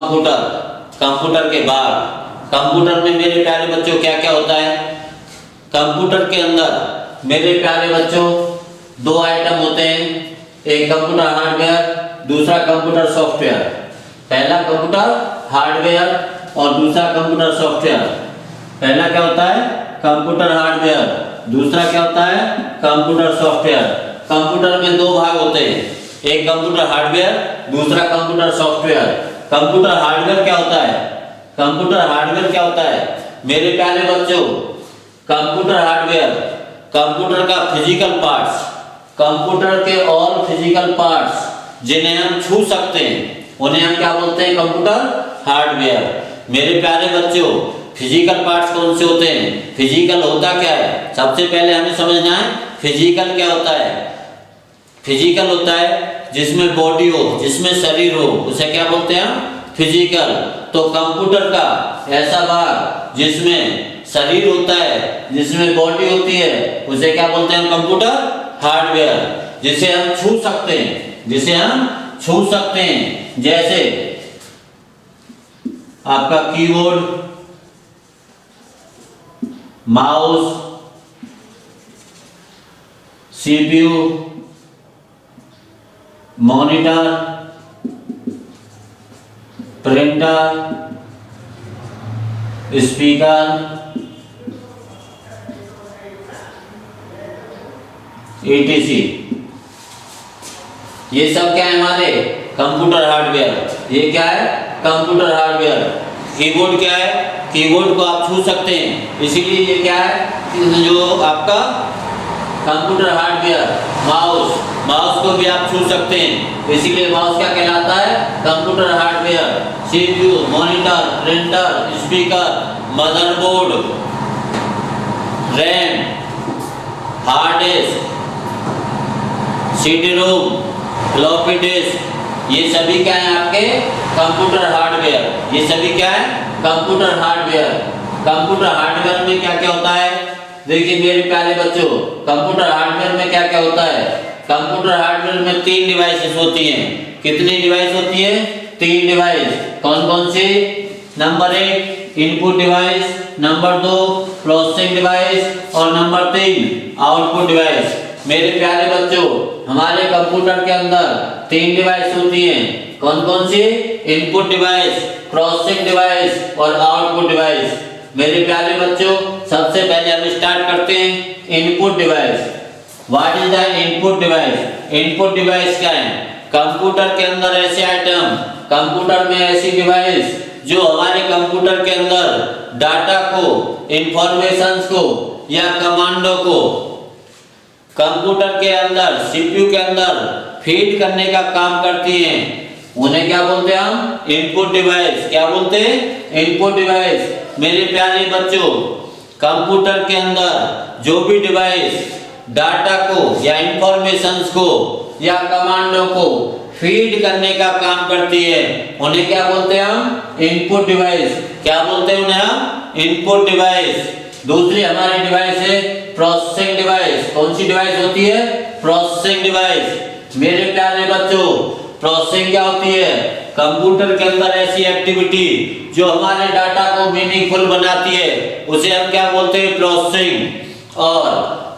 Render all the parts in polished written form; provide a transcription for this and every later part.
Computer computer के बाद computer में मेरे प्यारे बच्चों क्या क्या होता है। कंप्यूटर के अंदर मेरे प्यारे बच्चों दो आइटम होते हैं, एक कंप्यूटर हार्डवेयर, दूसरा कंप्यूटर सॉफ्टवेयर। पहला कंप्यूटर हार्डवेयर और दूसरा कंप्यूटर सॉफ्टवेयर। पहला क्या होता है कंप्यूटर हार्डवेयर, दूसरा क्या होता है कंप्यूटर सॉफ्टवेयर। कंप्यूटर में दो भाग होते हैं, एक कंप्यूटर हार्डवेयर, दूसरा कंप्यूटर सॉफ्टवेयर। कंप्यूटर हार्डवेयर क्या होता है? कंप्यूटर हार्डवेयर क्या होता है मेरे प्यारे बच्चों? कंप्यूटर हार्डवेयर कंप्यूटर का फिजिकल पार्ट्स, कंप्यूटर के ऑल फिजिकल पार्ट्स जिन्हें हम छू सकते हैं उन्हें हम क्या बोलते हैं? Computer hardware. मेरे प्यारे बच्चों फिजिकल पार्ट्स कौन से होते हैं? फिजिकल होता क्या है सबसे पहले हमें समझना है। फिजिकल क्या होता है? फिजिकल होता है जिसमें बॉडी हो, जिसमें शरीर हो, उसे क्या बोलते हैं? फिजिकल। तो कंप्यूटर का ऐसा भाग जिसमें शरीर होता है, जिसमें बॉडी होती है, उसे क्या बोलते हैं? Computer hardware. जिसे हम छू सकते हैं, जिसे हम छू सकते हैं, जैसे आपका keyboard, mouse, CPU, monitor, printer, speaker, etc। ये सब क्या है हमारे कंप्यूटर हार्डवेयर। ये क्या है कंप्यूटर हार्डवेयर। कीबोर्ड क्या है? कीबोर्ड को आप छू सकते हैं, इसीलिए ये क्या है जो आपका कंप्यूटर हार्डवेयर। माउस, माउस को भी आप छू सकते हैं, इसीलिए माउस क्या कहलाता है? Computer hardware. CPU, monitor, printer, speaker, motherboard, RAM, hard disk, CD ROM, floppy disk, ये सभी क्या है आपके कंप्यूटर हार्डवेयर। ये सभी क्या है कंप्यूटर हार्डवेयर। कंप्यूटर हार्डवेयर में क्या क्या होता है? देखिए मेरे प्यारे बच्चों कंप्यूटर हार्डवेयर में क्या क्या होता है। कंप्यूटर हार्डवेयर में 3 डिवाइसेस होती हैं। कितनी डिवाइस होती है? 3 डिवाइस। कौन कौन सी? Number 1 input device, number 2 processing device और नंबर 3 आउटपुट डिवाइस। मेरे प्यारे बच्चों हमारे कंप्यूटर के अंदर 3 डिवाइस होती हैं। कौन कौन सी? इनपुट डिवाइस, प्रोसेसिंग डिवाइस और आउटपुट डिवाइस। मेरे प्यारे बच्चों सबसे पहले हम स्टार्ट करते हैं input device. What is the input device? Input device क्या है? कंप्यूटर के अंदर ऐसे आइटम, कंप्यूटर में ऐसी डिवाइस जो हमारे कंप्यूटर के अंदर डाटा को, इंफॉर्मेशंस को या कमांडो को कंप्यूटर के अंदर, सीपीयू के अंदर फीड करने का काम करती हैं, उन्हें क्या बोलते हैं हम? Input device. क्या बोलते हैं? Input device. मेरे प्यारे बच्चों कंप्यूटर के अंदर जो भी डिवाइस डाटा को या इंफॉर्मेशंस को या कमांडो को फीड करने का काम करती है उन्हें क्या बोलते हैं हम? Input device. क्या बोलते हैं उन्हें हम? Input device. दूसरी हमारी डिवाइस है प्रोसेसिंग डिवाइस। कौन सी डिवाइस होती है? Processing device. मेरे प्यारे बच्चों प्रोसेसिंग क्या होती है? कंप्यूटर के अंदर ऐसी एक्टिविटी जो हमारे डाटा को मीनिंगफुल बनाती है उसे हम क्या बोलते हैं? प्रोसेसिंग। और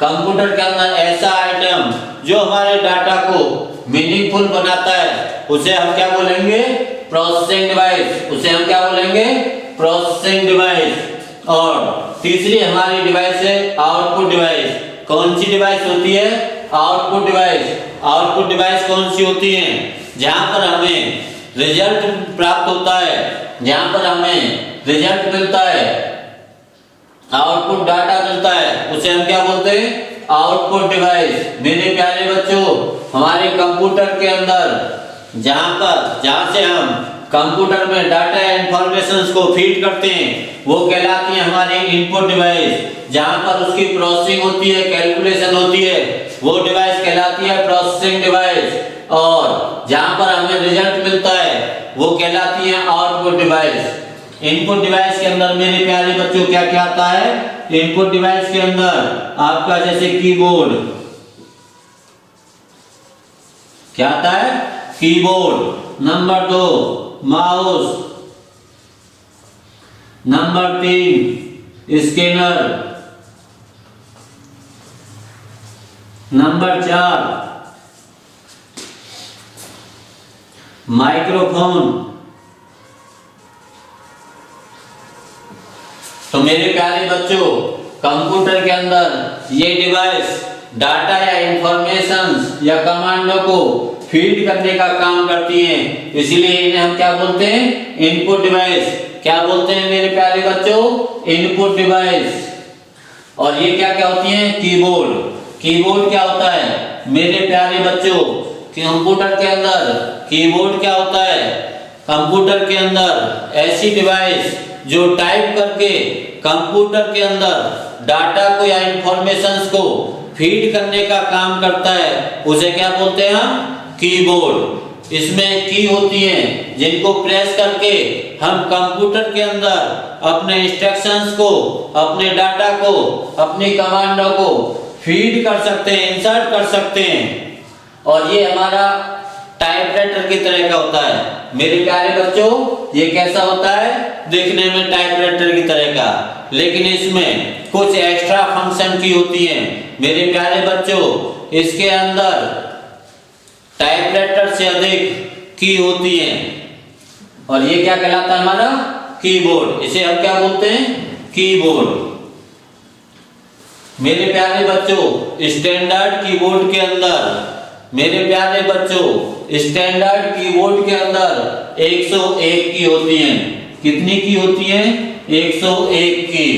कंप्यूटर के अंदर ऐसा आइटम जो हमारे डाटा को मीनिंगफुल बनाता है उसे हम क्या बोलेंगे? Processing device. उसे हम क्या बोलेंगे? Processing device. और तीसरी हमारी डिवाइस है आउटपुट डिवाइस। कौन सी डिवाइस होती है? Output device. आउटपुट डिवाइस कौन सी होती है? जहां पर हमें रिजल्ट प्राप्त होता है, जहां पर हमें रिजल्ट मिलता है, आउटपुट डाटा मिलता है, उसे हम क्या बोलते हैं? Output device. मेरे प्यारे बच्चों हमारे कंप्यूटर के अंदर जहां से हम कंप्यूटर में डाटा या इंफॉर्मेशंस को फीड करते हैं वो कहलाती है हमारी इनपुट डिवाइस। जहां पर उसकी प्रोसेसिंग होती है, कैलकुलेशन होती है, वो डिवाइस कहलाती है प्रोसेसिंग डिवाइस। और जहां पर हमें रिजल्ट मिलता है वो कहलाती है आउटपुट डिवाइस। इनपुट डिवाइस के अंदर मेरे प्यारे बच्चों क्या क्या आता है? इनपुट डिवाइस के अंदर आपका जैसे कीबोर्ड, क्या आता है? Keyboard. Number 2 mouse, number 3 scanner, number 4 microphone. तो मेरे प्यारे बच्चों, कंप्यूटर के अंदर ये डिवाइस डाटा या इंफॉर्मेशन या कमांडों को फीड करने का काम करती हैं, इसीलिए इन्हें हम क्या बोलते हैं? Input device. क्या बोलते हैं मेरे प्यारे बच्चों? Input device. और ये क्या क्या होती हैं? कीबोर्ड। कीबोर्ड क्या होता है मेरे प्यारे बच्चों? कंप्यूटर के अंदर कीबोर्ड क्या होता है? कंप्यूटर के अंदर ऐसी डिवाइस जो टाइप करके कंप्यूटर के अंदर डाटा को या इंफॉर्मेशंस को फीड करने का काम करता है, उसे क्या बोलते हैं हम? कीबोर्ड। इसमें की होती है जिनको प्रेस करके हम कंप्यूटर के अंदर अपने इंस्ट्रक्शंस को, अपने डाटा को, अपनी कमांडों को फीड कर सकते हैं, इंसर्ट कर सकते हैं। और ये हमारा टाइपराइटर की तरह का होता है मेरे प्यारे बच्चों। ये कैसा होता है? दिखने में टाइपराइटर की तरह का, लेकिन इसमें कुछ एक्स्ट्रा फंक्शन की होती है मेरे प्यारे बच्चों। इसके अंदर टाइपराइटर से अधिक की होती है और ये क्या कहलाता है? हमारा कीबोर्ड। इसे हम क्या बोलते हैं? कीबोर्ड। मेरे प्यारे बच्चों, स्टैंडर्ड कीबोर्ड के अंदर, मेरे प्यारे बच्चों, स्टैंडर्ड कीबोर्ड के अंदर 101 की होती हैं। कितनी की होती हैं? 101 की।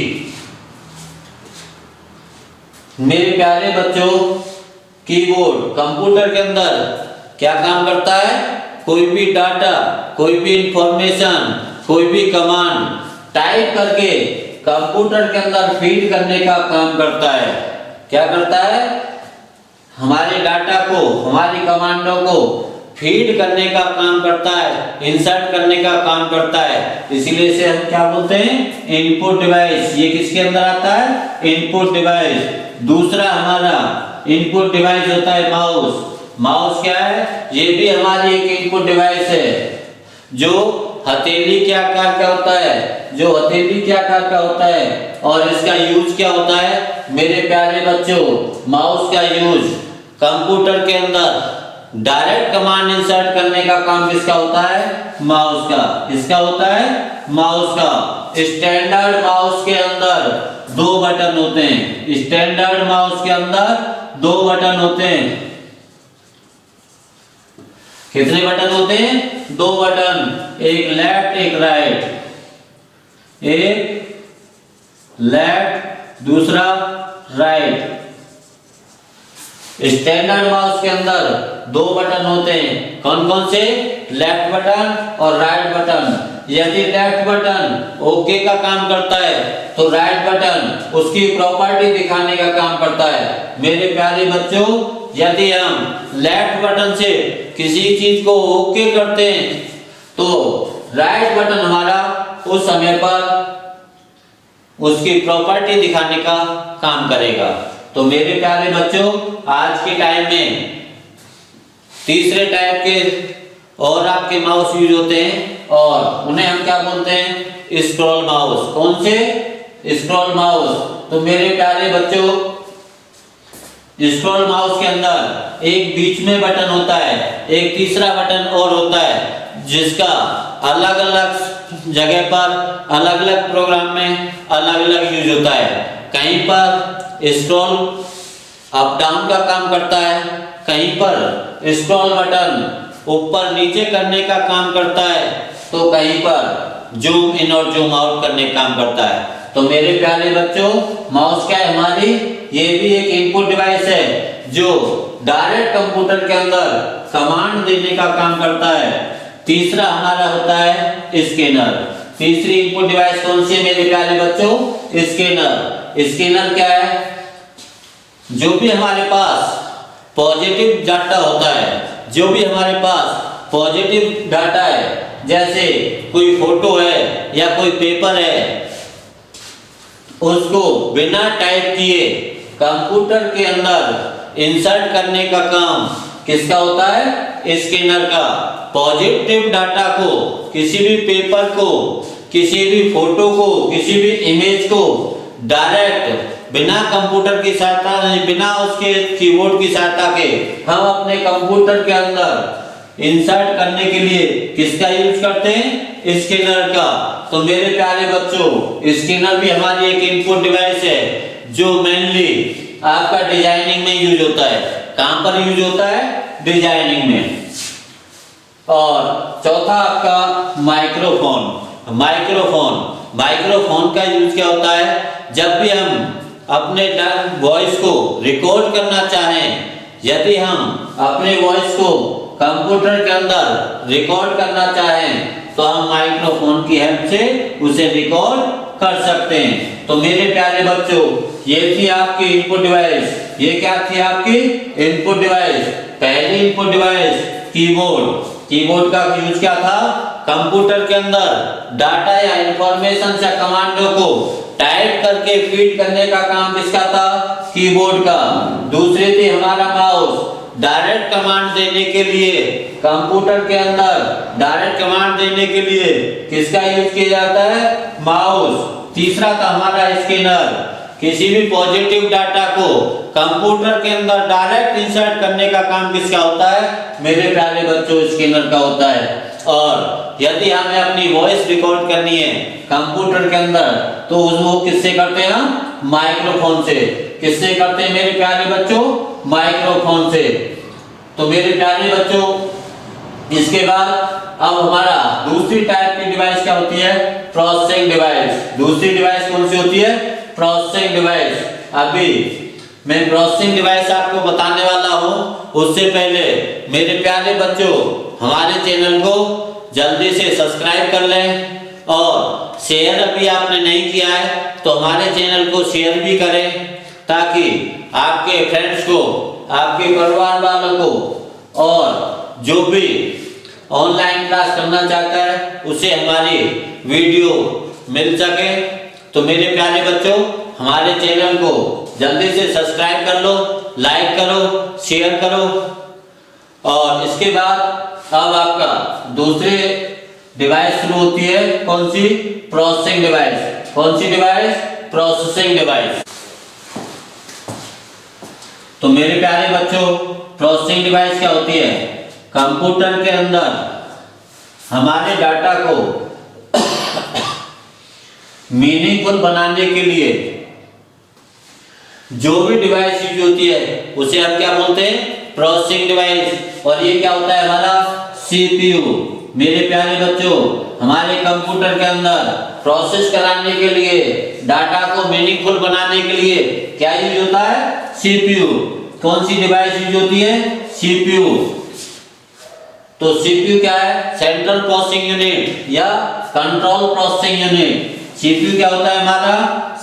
मेरे प्यारे बच्चों, कीबोर्ड कंप्यूटर के अंदर क्या काम करता है? कोई भी डाटा, कोई भी इंफॉर्मेशन, कोई भी कमांड टाइप करके कंप्यूटर के अंदर फीड करने का काम करता है। क्या करता है? हमारे डाटा को, हमारी कमांडों को फीड करने का काम करता है, इंसर्ट करने का काम करता है। इसीलिए इसे हम क्या बोलते हैं? Input device. ये किसके अंदर आता है? Input device. दूसरा हमारा इनपुट डिवाइस होता है माउस। माउस क्या है? ये भी हमारी एक इनपुट डिवाइस है जो हथेली के आकार का होता है, जो हथेली के आकार का होता है। और इसका यूज क्या होता है मेरे प्यारे बच्चों? माउस का यूज कंप्यूटर के अंदर डायरेक्ट कमांड इंसर्ट करने का काम किसका होता है? माउस का। किसका होता है? माउस का। स्टैंडर्ड माउस के अंदर 2 बटन होते हैं। स्टैंडर्ड माउस के अंदर 2 बटन होते हैं। कितने बटन होते हैं? 2 बटन, एक लेफ्ट एक राइट। एक लेफ्ट, दूसरा राइट। स्टैंडर्ड माउस के अंदर 2 बटन होते हैं। कौन कौन से? लेफ्ट बटन और राइट बटन। यदि लेफ्ट बटन ओके का काम करता है तो राइट बटन उसकी प्रॉपर्टी दिखाने का काम करता है। मेरे प्यारे बच्चों, यदि हम लेफ्ट बटन से किसी चीज को ओके करते हैं तो राइट बटन हमारा उस समय पर उसकी प्रॉपर्टी दिखाने का काम करेगा। तो मेरे प्यारे बच्चों, आज के टाइम में तीसरे टाइप के और आपके माउस यूज होते हैं और उन्हें हम क्या बोलते हैं? Scroll mouse. कौन से? Scroll mouse. तो मेरे प्यारे बच्चों, स्क्रॉल माउस के अंदर एक बीच में बटन होता है, एक तीसरा बटन और होता है जिसका अलग अलग जगह पर, अलग अलग प्रोग्राम में अलग अलग यूज होता है। कहीं पर स्क्रॉल अप डाउन का काम करता है, कहीं पर स्क्रॉल बटन ऊपर नीचे करने का काम करता है, तो कहीं पर जूम इन और जूम आउट करने का काम करता है। तो मेरे प्यारे बच्चों, माउस क्या है हमारी? ये भी एक इनपुट डिवाइस है जो डायरेक्ट कंप्यूटर के अंदर कमांड देने का काम करता है। तीसरा हमारा होता है स्कैनर। तीसरी इनपुट डिवाइस कौन सी है मेरे प्यारे बच्चों? स्कैनर। स्कैनर क्या है? जो भी हमारे पास पॉजिटिव डाटा होता है, जो भी हमारे पास पॉजिटिव डाटा है, जैसे कोई फोटो है या कोई पेपर है, उसको बिना टाइप किए कंप्यूटर के अंदर इंसर्ट करने का काम किसका होता है? स्कैनर का। पॉजिटिव डाटा को, किसी भी पेपर को किसी भी फोटो को, किसी भी इमेज को डायरेक्ट बिना कंप्यूटर की सहायता, बिना उसके कीबोर्ड की सहायता के हम अपने कंप्यूटर के अंदर इंसर्ट करने के लिए किसका यूज करते हैं? स्कैनर का। तो मेरे प्यारे बच्चों, स्कैनर भी हमारी एक इनपुट डिवाइस है जो मेनली आपका डिजाइनिंग में यूज होता है। कहां पर यूज होता है? डिजाइनिंग में। और चौथा आपका माइक्रोफोन। माइक्रोफोन का यूज क्या होता है? जब भी हम अपने वॉइस को रिकॉर्ड करना चाहें, यदि हम अपने वॉइस को कंप्यूटर के अंदर रिकॉर्ड करना चाहें तो हम माइक्रोफोन की हेल्प से उसे रिकॉर्ड कर सकते हैं। तो मेरे प्यारे बच्चों, ये थी आपकी इनपुट डिवाइस। ये क्या थी आपकी इनपुट डिवाइस? पहली इनपुट डिवाइस कीबोर्ड। कीबोर्ड का यूज क्या था? कंप्यूटर के अंदर डाटा या इंफॉर्मेशन या कमांडों को टाइप करके फीड करने का काम किसका था? कीबोर्ड का। दूसरी थी हमारा माउस। डायरेक्ट कमांड देने के लिए कंप्यूटर के अंदर डायरेक्ट कमांड देने के लिए किसका यूज किया जाता है? माउस। तीसरा था हमारा स्कैनर। किसी भी पॉजिटिव डाटा को कंप्यूटर के अंदर डायरेक्ट इंसर्ट करने का काम किसका होता है? मेरे प्यारे बच्चों, स्कैनर का होता है। और यदि हमें अपनी वॉइस रिकॉर्ड करनी है कंप्यूटर के अंदर तो वो किससे करते हैं? माइक्रोफोन से। किससे करते हैं मेरे प्यारे बच्चों? माइक्रोफोन से। तो मेरे प्यारे बच्चों, इसके बाद अब हमारा दूसरी टाइप की डिवाइस क्या होती है? Processing device. दूसरी डिवाइस कौन सी होती है? Processing device. अभी मैं प्रोसेसिंग डिवाइस आपको बताने वाला हूं। उससे पहले मेरे प्यारे बच्चों, हमारे चैनल को जल्दी से सब्सक्राइब कर लें और शेयर अभी आपने नहीं किया है तो हमारे चैनल को शेयर भी करें, ताकि आपके फ्रेंड्स को, आपके परिवार वालों को और जो भी ऑनलाइन क्लास करना चाहता है उसे हमारी वीडियो मिल सके। तो मेरे प्यारे बच्चों, हमारे चैनल को जल्दी से सब्सक्राइब कर लो, लाइक करो, शेयर करो। और इसके बाद अब आपका दूसरे डिवाइस शुरू होती है। कौन सी? Processing device. कौन सी डिवाइस? Processing device. तो मेरे प्यारे बच्चों, प्रोसेसिंग डिवाइस क्या होती है? कंप्यूटर के अंदर हमारे डाटा को मीनिंगफुल बनाने के लिए जो भी डिवाइस यूज होती है उसे हम क्या बोलते हैं? Processing device. और ये क्या होता है? हमारा सीपीयू। मेरे प्यारे बच्चों, हमारे कंप्यूटर के अंदर प्रोसेस कराने के लिए, डाटा को मीनिंगफुल बनाने के लिए क्या यूज होता है? सीपीयू। कौन सी डिवाइस यूज होती है? सीपीयू। तो सीपीयू क्या है? सेंट्रल प्रोसेसिंग यूनिट या कंट्रोल प्रोसेसिंग यूनिट। सीपीयू क्या होता है? हमारा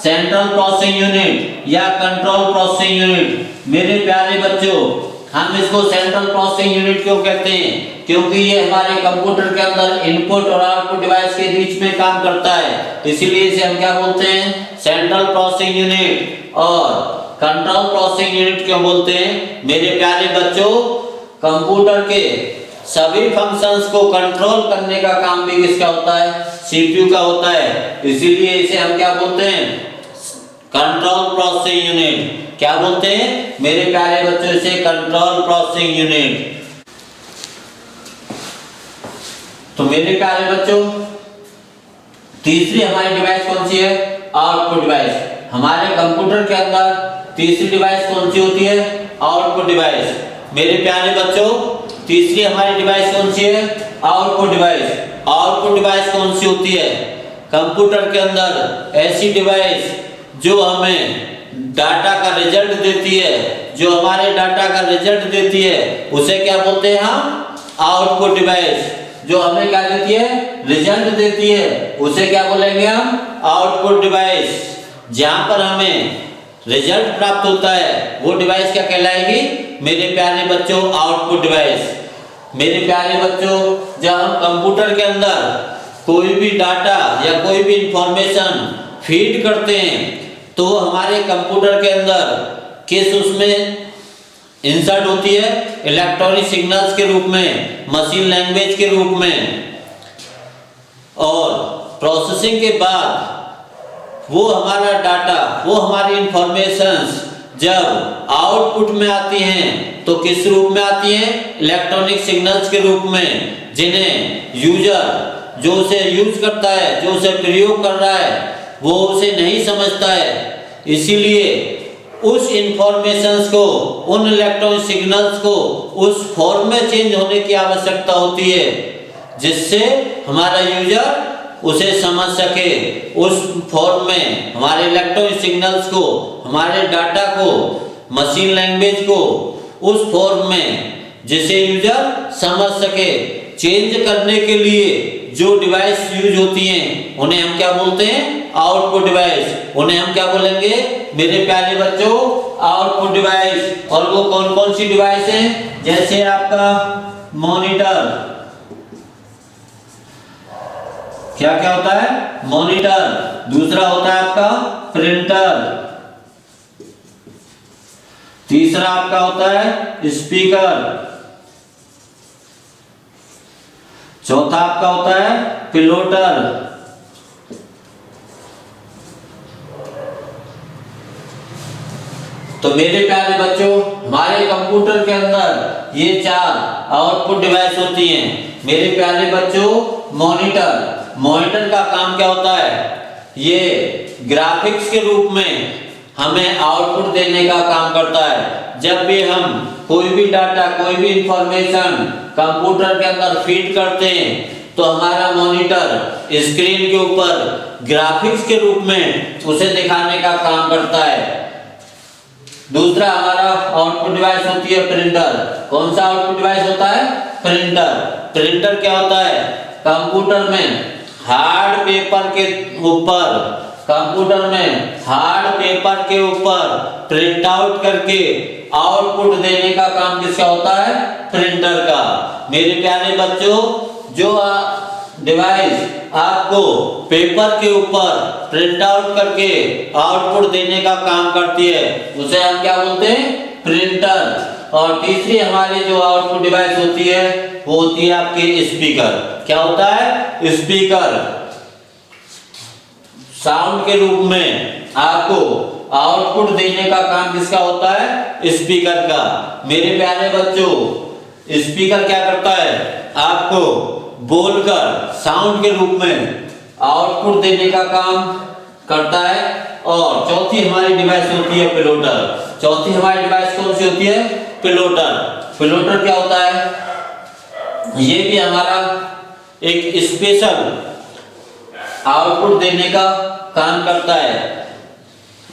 सेंट्रल प्रोसेसिंग यूनिट या कंट्रोल प्रोसेसिंग यूनिट। मेरे प्यारे बच्चों, हम इसको सेंट्रल प्रोसेसिंग यूनिट क्यों कहते हैं? क्योंकि ये हमारे कंप्यूटर के अंदर इनपुट और आउटपुट डिवाइस के बीच में काम करता है, इसीलिए इसे हम क्या बोलते हैं? Central processing unit. और कंट्रोल प्रोसेसिंग यूनिट क्यों बोलते हैं? मेरे प्यारे बच्चों, कंप्यूटर के सभी फंक्शंस को कंट्रोल करने का काम भी किसका होता है? सीपीयू का होता है, इसीलिए इसे हम क्या बोलते हैं? Control processing unit. क्या बोलते हैं मेरे प्यारे बच्चों? इसे कंट्रोल प्रोसेसिंग यूनिट। तो मेरे प्यारे बच्चों, तीसरी हमारी डिवाइस कौन सी है? Output device. हमारे कंप्यूटर के अंदर तीसरी डिवाइस कौन सी होती है? Output device. मेरे प्यारे बच्चों, तीसरी हमारी डिवाइस कौन सी है? Output device. आउटपुट डिवाइस कौन सी होती है? कंप्यूटर के अंदर ऐसी डिवाइस जो हमें डाटा का रिजल्ट देती है, जो हमारे डाटा का रिजल्ट देती है, उसे क्या बोलते हैं हम? Output device. जो हमें क्या देती है? रिजल्ट देती है, उसे क्या बोलेंगे हम? Output device. जहां पर हमें रिजल्ट प्राप्त होता है वो डिवाइस क्या कहलाएगी? मेरे प्यारे बच्चों, आउटपुट डिवाइस। मेरे प्यारे बच्चों, जब हम कंप्यूटर के अंदर कोई भी डाटा या कोई भी इंफॉर्मेशन फीड करते हैं तो हमारे कंप्यूटर के अंदर किस उसमें इंसर्ट होती है? इलेक्ट्रॉनिक सिग्नल्स के रूप में, मशीन लैंग्वेज के रूप में। और प्रोसेसिंग के बाद वो हमारा डाटा, वो हमारी इंफॉर्मेशंस जब आउटपुट में आती हैं तो किस रूप में आती हैं? इलेक्ट्रॉनिक सिग्नल्स के रूप में, जिन्हें यूजर जो उसे यूज करता है, जो उसे प्रयोग कर रहा है, वो उसे नहीं समझता है। इसीलिए उस इंफॉर्मेशंस को, उन इलेक्ट्रॉनिक सिग्नल्स को उस फॉर्म में चेंज होने की आवश्यकता होती है जिससे हमारा यूजर उसे समझ सके। उस फॉर्म में हमारे इलेक्ट्रॉनिक सिग्नल्स को, हमारे डाटा को, मशीन लैंग्वेज को उस फॉर्म में जिसे यूजर समझ सके, चेंज करने के लिए जो डिवाइस यूज होती हैं उन्हें हम क्या बोलते हैं? Output device. उन्हें हम क्या बोलेंगे मेरे प्यारे बच्चों? Output device. और वो कौन कौन सी डिवाइस हैं? जैसे आपका मॉनिटर, क्या क्या होता है? मॉनिटर। दूसरा होता है आपका प्रिंटर। तीसरा आपका होता है स्पीकर। चौथा आपका होता है पिलोटर। तो मेरे प्यारे बच्चों, हमारे कंप्यूटर के अंदर ये 4 आउटपुट डिवाइस होती हैं। मेरे प्यारे बच्चों, मॉनिटर का काम क्या होता है? ये ग्राफिक्स के रूप में हमें आउटपुट देने का काम करता है। जब भी हम कोई भी डाटा, कोई भी इंफॉर्मेशन कंप्यूटर के अंदर फीड करते हैं तो हमारा मॉनिटर स्क्रीन के ऊपर ग्राफिक्स के रूप में उसे दिखाने का काम करता है। दूसरा हमारा आउटपुट डिवाइस होती है प्रिंटर। कौन सा आउटपुट डिवाइस होता है? प्रिंटर। प्रिंटर क्या होता है? कंप्यूटर में हार्ड पेपर के ऊपर प्रिंट आउट करके आउटपुट देने का काम किसका होता है? प्रिंटर का। मेरे प्यारे बच्चों, जो डिवाइस आपको पेपर के ऊपर प्रिंट आउट करके आउटपुट देने का काम करती है उसे हम क्या बोलते हैं? प्रिंटर। और तीसरी हमारी जो आउटपुट डिवाइस होती है वो होती है आपकी स्पीकर। क्या होता है? स्पीकर। साउंड के रूप में आपको आउटपुट देने का काम किसका होता है? स्पीकर का। मेरे प्यारे बच्चों, स्पीकर क्या करता है? आपको बोलकर साउंड के रूप में आउटपुट देने का काम करता है। और चौथी हमारी डिवाइस होती है पिलोटर। चौथी हमारी डिवाइस कौन सी होती है? पिलोटर। पिलोटर क्या होता है? ये भी हमारा एक स्पेशल आउटपुट देने का काम करता है।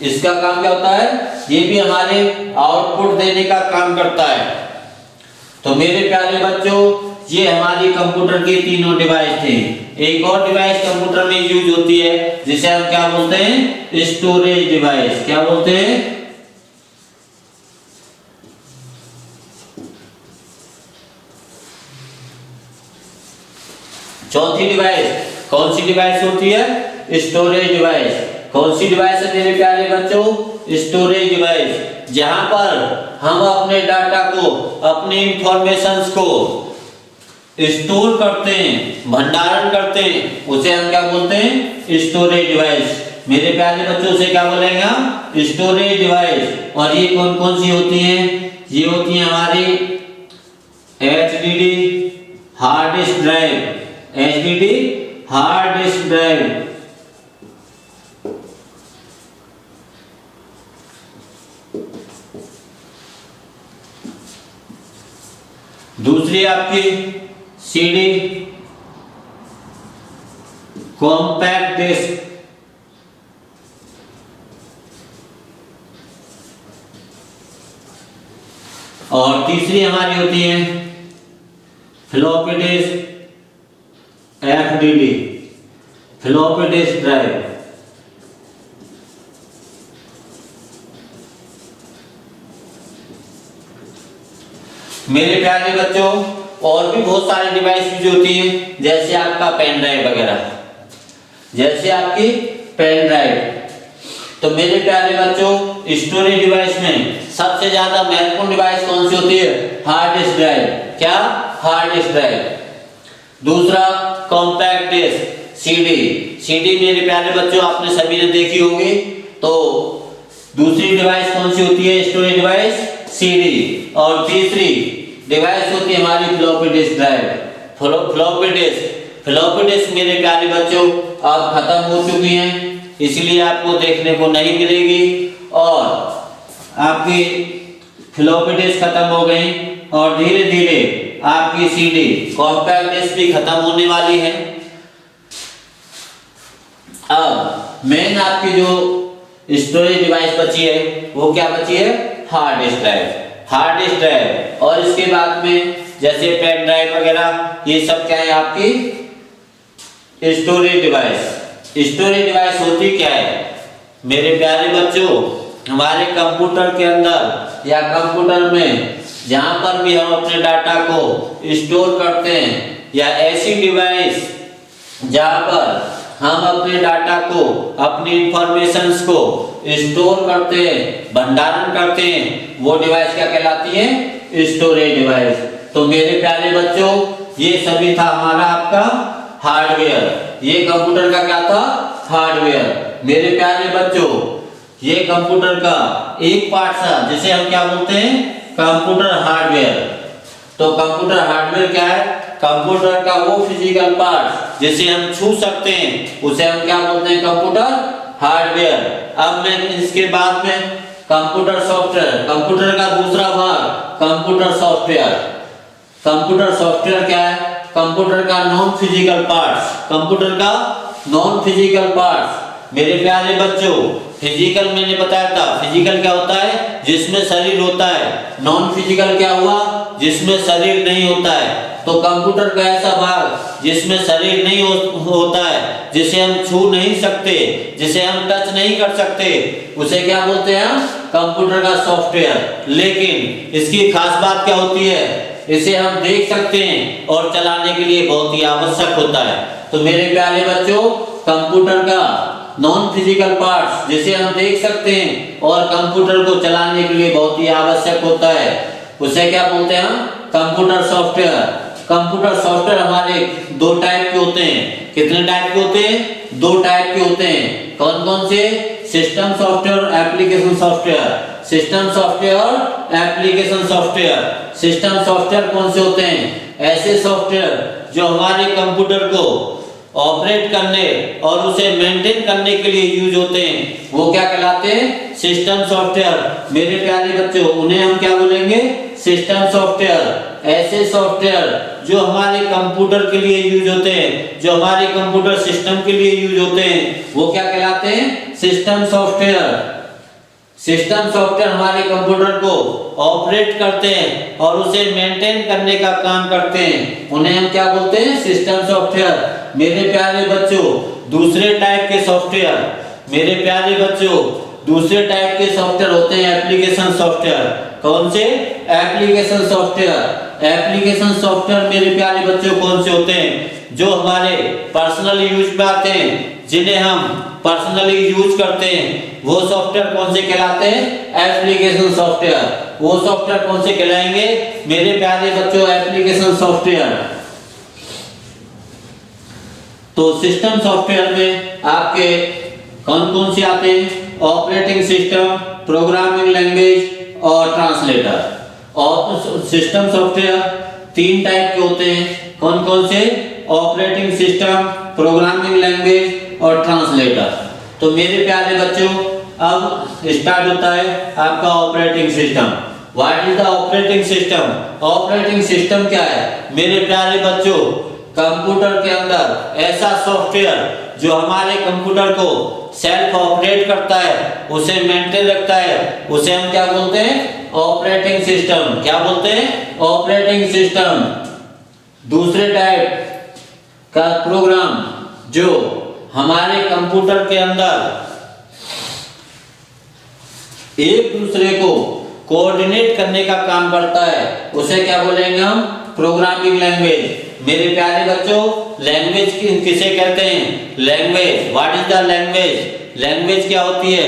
इसका काम क्या होता है? ये भी हमारे आउटपुट देने का काम करता है। तो मेरे प्यारे बच्चों, ये हमारी कंप्यूटर की तीनों डिवाइस थे। एक और डिवाइस कंप्यूटर में यूज होती है जिसे हम क्या बोलते हैं? Storage device. क्या बोलते हैं? चौथी डिवाइस कौन सी डिवाइस होती है? Storage device. कौन सी डिवाइस है मेरे प्यारे बच्चों? Storage device. जहां पर हम अपने डाटा को, अपनी इंफॉर्मेशंस को स्टोर करते हैं, भंडारण करते हैं, उसे हम क्या बोलते हैं? Storage device. मेरे प्यारे बच्चों से क्या बोलेंगे? Storage device. और ये कौन कौन सी होती हैं? ये होती है हमारी HDD hard disk drive. HDD hard disk drive. दूसरी आपकी CD कॉम्पैक्ट डिस्क। और तीसरी हमारी होती है floppy disk FDD, floppy disk drive. मेरे प्यारे बच्चों, और भी बहुत सारे डिवाइस यूज होती है, जैसे आपका पेन ड्राइव वगैरह, जैसे आपकी पेन ड्राइव। तो मेरे प्यारे बच्चों, स्टोरेज डिवाइस में सबसे ज्यादा महत्वपूर्ण डिवाइस कौन सी होती है? Hard disk drive. क्या? Hard disk drive. दूसरा कॉम्पैक्ट डिस्क सीडी। सीडी मेरे प्यारे बच्चों आपने सभी ने देखी होगी। तो दूसरी डिवाइस कौन सी होती है स्टोरेज डिवाइस? सीडी। और तीसरी डिवाइस होती है हमारी floppy disk drive. Floppy disk मेरे प्यारे बच्चों अब खत्म हो चुकी हैं, इसलिए आपको देखने को नहीं मिलेगी। और आपकी फ्लॉपी डिस्क खत्म हो गई और धीरे धीरे आपकी सीडी कॉम्पैक्ट डिस्क भी खत्म होने वाली है। अब मेन आपकी जो स्टोरेज डिवाइस बची है वो क्या बची है? Hard disk drive. और इसके बाद में जैसे पेन ड्राइव वगैरह ये सब क्या है आपकी स्टोरेज डिवाइस होती क्या है मेरे प्यारे बच्चों? हमारे कंप्यूटर के अंदर या कंप्यूटर में जहां पर भी हम अपने डाटा को स्टोर करते हैं, या ऐसी डिवाइस जहां पर हम अपने डाटा को, अपनी इंफॉर्मेशंस को स्टोर करते हैं, भंडारण करते हैं, वो डिवाइस क्या कहलाती है? Storage device. तो मेरे प्यारे बच्चों ये सभी था हमारा आपका हार्डवेयर। ये कंप्यूटर का क्या था? हार्डवेयर। मेरे प्यारे बच्चों ये कंप्यूटर का एक पार्ट था जिसे हम क्या बोलते हैं? Computer hardware. तो कंप्यूटर हार्डवेयर क्या है? कंप्यूटर का वो फिजिकल पार्ट जिसे हम छू सकते हैं उसे हम क्या बोलते हैं? Computer hardware. अब मैं इसके बाद में कंप्यूटर सॉफ्टवेयर, कंप्यूटर का दूसरा भाग कंप्यूटर सॉफ्टवेयर क्या है? कंप्यूटर का नॉन फिजिकल पार्ट्स। मेरे प्यारे बच्चों फिजिकल मैंने बताया था, फिजिकल क्या होता है? जिसमें शरीर होता है। नॉन फिजिकल क्या हुआ? जिसमें शरीर नहीं होता है। तो कंप्यूटर का ऐसा भाग जिसमें शरीर नहीं होता है, जिसे हम छू नहीं सकते, जिसे हम टच नहीं कर सकते, उसे क्या बोलते हैं? कंप्यूटर का सॉफ्टवेयर। लेकिन इसकी खास बात क्या होती है? इसे हम देख सकते हैं और चलाने के लिए बहुत ही आवश्यक होता है। तो मेरे प्यारे बच्चों कंप्यूटर का नॉन फिजिकल पार्ट्स जिसे हम देख सकते हैं और कंप्यूटर को चलाने के लिए बहुत ही आवश्यक होता है, उसे क्या बोलते हैं? Computer software. कंप्यूटर सॉफ्टवेयर हमारे दो टाइप के होते हैं। कितने टाइप के होते हैं? दो टाइप के होते हैं। कौन कौन से? सिस्टम सॉफ्टवेयर और एप्लीकेशन सॉफ्टवेयर। सिस्टम सॉफ्टवेयर और एप्लीकेशन सॉफ्टवेयर। सिस्टम सॉफ्टवेयर कौन से होते हैं? ऐसे सॉफ्टवेयर जो हमारे कंप्यूटर को ऑपरेट करने और उसे मेंटेन करने के लिए यूज होते हैं, वो क्या कहलाते हैं? System software. मेरे प्यारे बच्चों उन्हें हम क्या बोलेंगे? System software. ऐसे सॉफ्टवेयर जो हमारे कंप्यूटर के लिए यूज होते हैं, जो हमारे कंप्यूटर सिस्टम के लिए यूज होते हैं, वो क्या कहलाते हैं? System software. सिस्टम सॉफ्टवेयर हमारे कंप्यूटर को ऑपरेट करते हैं और उसे मेंटेन करने का काम करते हैं, उन्हें हम क्या बोलते हैं? System software. मेरे प्यारे बच्चों दूसरे टाइप के सॉफ्टवेयर, मेरे प्यारे बच्चों दूसरे टाइप के सॉफ्टवेयर होते हैं एप्लीकेशन सॉफ्टवेयर। कौन से? Application software. एप्लीकेशन सॉफ्टवेयर मेरे प्यारे बच्चों कौन से होते हैं? जो हमारे पर्सनल यूज में आते हैं, जिन्हें हम पर्सनली यूज करते हैं, वो सॉफ्टवेयर कौन से कहलाते हैं? Application software. वो सॉफ्टवेयर कौन से कहलाएंगे मेरे प्यारे बच्चों? Application software. तो सिस्टम सॉफ्टवेयर में आपके कौन कौन से आते हैं? ऑपरेटिंग सिस्टम, प्रोग्रामिंग लैंग्वेज और ट्रांसलेटर। और सिस्टम सॉफ्टवेयर तीन टाइप के होते हैं। कौन कौन से? ऑपरेटिंग सिस्टम, प्रोग्रामिंग लैंग्वेज और ट्रांसलेटर। तो मेरे प्यारे बच्चों अब स्टार्ट होता है आपका operating system. What is the operating system? Operating system क्या है मेरे प्यारे बच्चों? कंप्यूटर के अंदर ऐसा सॉफ्टवेयर जो हमारे कंप्यूटर को सेल्फ ऑपरेट करता है, उसे मेंटेन रखता है, उसे हम क्या बोलते हैं? Operating system. क्या बोलते हैं? Operating system. दूसरे टाइप का प्रोग्राम जो हमारे कंप्यूटर के अंदर एक दूसरे को कोऑर्डिनेट करने का काम करता है, उसे क्या बोलेंगे हम? Programming language. मेरे प्यारे बच्चों लैंग्वेज किसे कहते हैं? Language. What is the language? Language क्या होती है?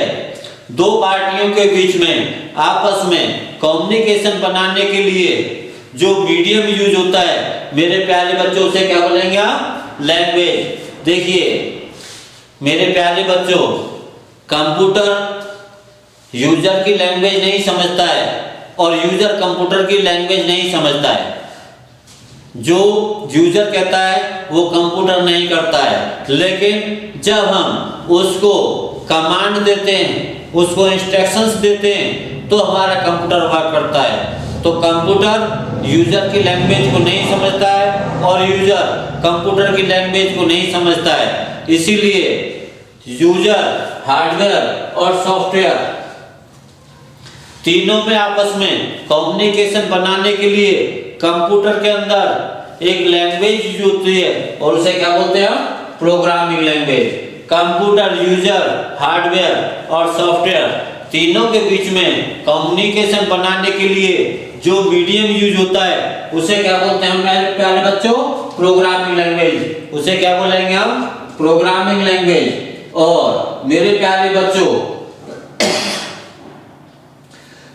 दो पार्टियों के बीच में आपस में कम्युनिकेशन बनाने के लिए जो मीडियम यूज होता है मेरे प्यारे बच्चों, उसे क्या बोलेंगे आप? लैंग्वेज। देखिए मेरे प्यारे बच्चों, कंप्यूटर यूजर की लैंग्वेज नहीं समझता है और यूजर कंप्यूटर की लैंग्वेज नहीं समझता है। जो यूजर कहता है वो कंप्यूटर नहीं करता है, लेकिन जब हम उसको कमांड देते हैं, उसको इंस्ट्रक्शंस देते हैं, तो हमारा कंप्यूटर वर्क करता है। तो कंप्यूटर यूजर की लैंग्वेज को नहीं समझता है और यूजर कंप्यूटर की लैंग्वेज को नहीं समझता है। इसीलिए यूजर हार्डवेयर और सॉफ्टवेयर तीनों में आपस में कम्युनिकेशन बनाने के लिए कंप्यूटर के अंदर एक लैंग्वेज यूज होती है और उसे क्या बोलते हैं? Programming language. Computer user hardware और सॉफ्टवेयर तीनों के बीच में कम्युनिकेशन बनाने के लिए जो मीडियम यूज होता है उसे क्या बोलते हैं मेरे प्यारे बच्चों? Programming language. उसे क्या बोलेंगे हम? Programming language. और मेरे प्यारे बच्चों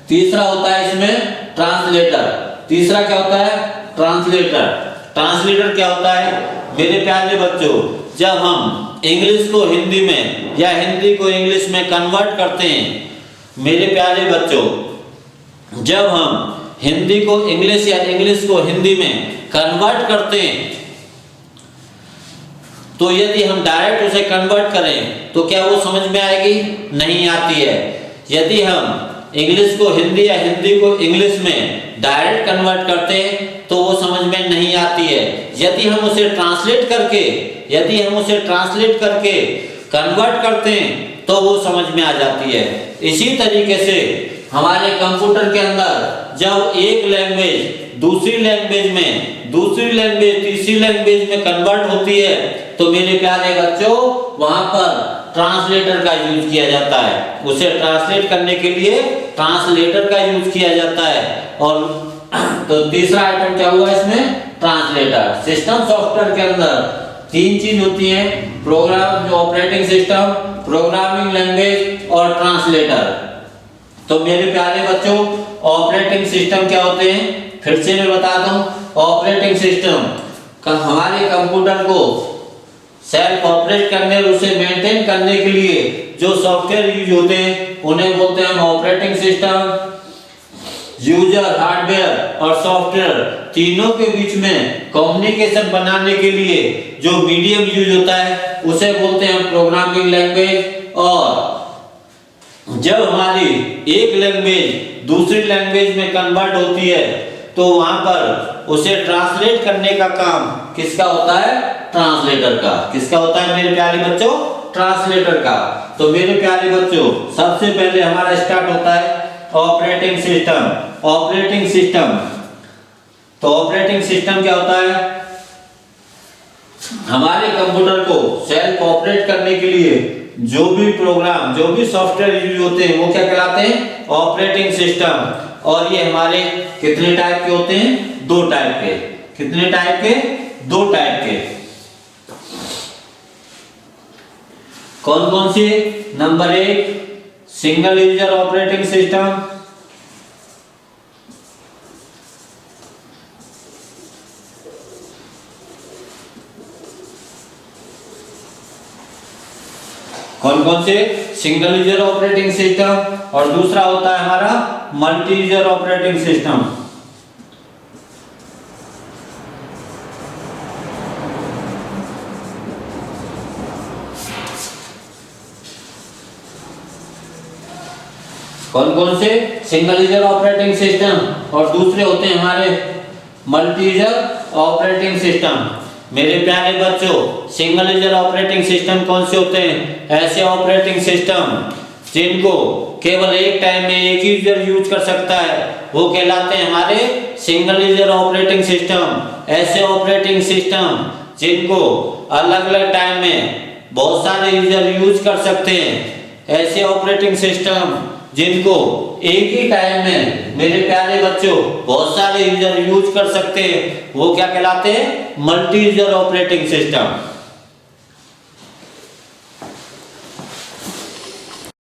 तीसरा होता है इसमें ट्रांसलेटर। तीसरा क्या होता है? ट्रांसलेटर। ट्रांसलेटर क्या होता है मेरे प्यारे बच्चों? जब हम इंग्लिश को हिंदी में या हिंदी को इंग्लिश में कन्वर्ट करते हैं, मेरे प्यारे बच्चों, जब हम हिंदी को इंग्लिश या इंग्लिश को हिंदी में कन्वर्ट करते हैं, तो यदि हम डायरेक्ट उसे कन्वर्ट करें तो क्या वो समझ में आएगी? नहीं आती है। यदि हम इंग्लिश को हिंदी या हिंदी को इंग्लिश में डायरेक्ट कन्वर्ट करते हैं तो वो समझ में नहीं आती है। यदि हम उसे ट्रांसलेट करके कन्वर्ट करते हैं तो वो समझ में आ जाती है। इसी तरीके से हमारे कंप्यूटर के अंदर जब एक लैंग्वेज दूसरी लैंग्वेज तीसरी लैंग्वेज में कन्वर्ट होती है तो मेरे प्यारे बच्चों वहां पर ट्रांसलेटर का यूज किया जाता है। उसे ट्रांसलेट करने के लिए ट्रांसलेटर का यूज किया जाता है। और तो तीसरा आइटम क्या हुआ इसमें? ट्रांसलेटर। सिस्टम सॉफ्टवेयर के अंदर तीन चीज होती हैं, प्रोग्राम जो ऑपरेटिंग सिस्टम, प्रोग्रामिंग लैंग्वेज और ट्रांसलेटर। तो मेरे प्यारे बच्चों ऑपरेटिंग सिस्टम क्या होते हैं? फिर से मैं बताता हूं। ऑपरेटिंग सिस्टम हमारे कंप्यूटर को सेल्फ ऑपरेट करने और उसे मेंटेन करने के लिए जो सॉफ्टवेयर यूज होते हैं उन्हें बोलते हैं हम ऑपरेटिंग सिस्टम। यूजर हार्डवेयर और सॉफ्टवेयर तीनों के बीच में कम्युनिकेशन बनाने के लिए जो मीडियम यूज होता है उसे बोलते हैं प्रोग्रामिंग लैंग्वेज। और जब हमारी एक लैंग्वेज दूसरी लैंग्वेज में कन्वर्ट होती है तो वहां पर उसे ट्रांसलेट करने का काम किसका होता है? ट्रांसलेटर का। किसका होता है मेरे प्यारे बच्चों? ट्रांसलेटर का। तो मेरे प्यारे बच्चों सबसे पहले हमारा स्टार्ट होता है ऑपरेटिंग सिस्टम। ऑपरेटिंग सिस्टम तो ऑपरेटिंग सिस्टम क्या होता है? हमारे कंप्यूटर को सेल्फ ऑपरेट करने के लिए जो भी प्रोग्राम जो भी सॉफ्टवेयर यूज होते हैं वो क्या कहलाते हैं? Operating system. और ये हमारे कितने टाइप के होते हैं? दो टाइप के। कितने टाइप के? दो टाइप के। कौन कौन से? Number 1 single user operating system. कौन कौन से? Single user operating system. और दूसरा होता है हमारा मल्टी यूजर ऑपरेटिंग सिस्टम। कौन कौन से? सिंगल यूजर ऑपरेटिंग सिस्टम और दूसरे होते हैं हमारे मल्टी यूजर ऑपरेटिंग सिस्टम। मेरे प्यारे बच्चों सिंगल यूजर ऑपरेटिंग सिस्टम कौन से होते हैं? ऐसे ऑपरेटिंग सिस्टम जिनको केवल एक टाइम में एक ही यूजर यूज कर सकता है वो कहलाते हैं हमारे सिंगल यूजर ऑपरेटिंग सिस्टम। ऐसे ऑपरेटिंग सिस्टम जिनको अलग अलग टाइम में बहुत सारे यूजर यूज कर सकते हैं, ऐसे ऑपरेटिंग सिस्टम जिनको एक ही टाइम में मेरे प्यारे बच्चों बहुत सारे यूजर यूज कर सकते हैं वो क्या कहलाते हैं? Multi user operating system.